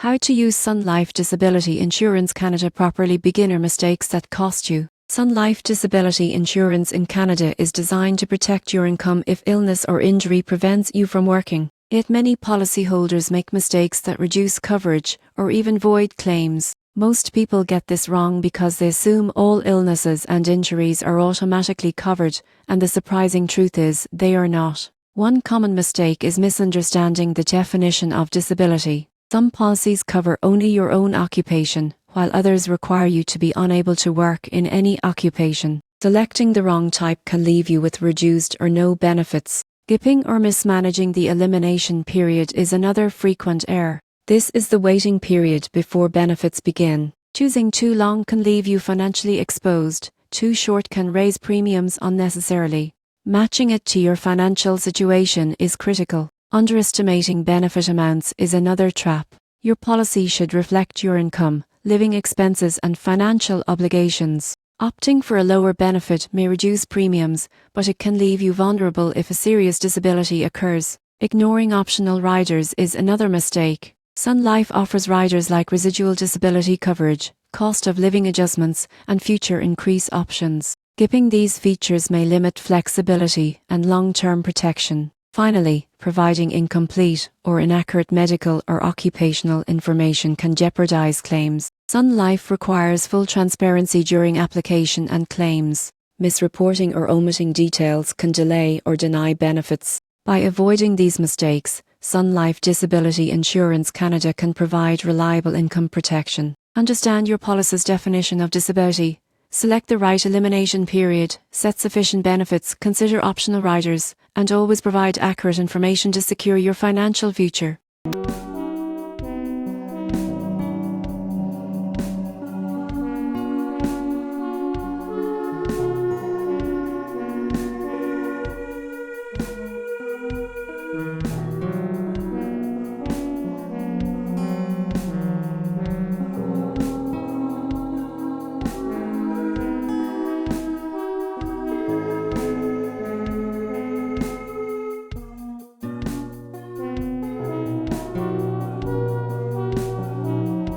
How to use Sun Life Disability Insurance Canada properly. Beginner mistakes that cost you. Sun Life Disability Insurance in Canada is designed to protect your income if illness or injury prevents you from working. Yet many policyholders make mistakes that reduce coverage or even void claims. Most people get this wrong because they assume all illnesses and injuries are automatically covered, and the surprising truth is they are not. One common mistake is misunderstanding the definition of disability. Some policies cover only your own occupation, while others require you to be unable to work in any occupation. Selecting the wrong type can leave you with reduced or no benefits. Skipping or mismanaging the elimination period is another frequent error. This is the waiting period before benefits begin. Choosing too long can leave you financially exposed. Too short can raise premiums unnecessarily. Matching it to your financial situation is critical. Underestimating benefit amounts is another trap. Your policy should reflect your income, living expenses and financial obligations. Opting for a lower benefit may reduce premiums, but it can leave you vulnerable if a serious disability occurs. Ignoring optional riders is another mistake. Sun Life offers riders like residual disability coverage, cost of living adjustments, and future increase options. Skipping these features may limit flexibility and long-term protection. Finally, providing incomplete or inaccurate medical or occupational information can jeopardize claims. Sun Life requires full transparency during application and claims. Misreporting or omitting details can delay or deny benefits. By avoiding these mistakes, Sun Life Disability Insurance Canada can provide reliable income protection. Understand your policy's definition of disability. Select the right elimination period, set sufficient benefits, consider optional riders, and always provide accurate information to secure your financial future.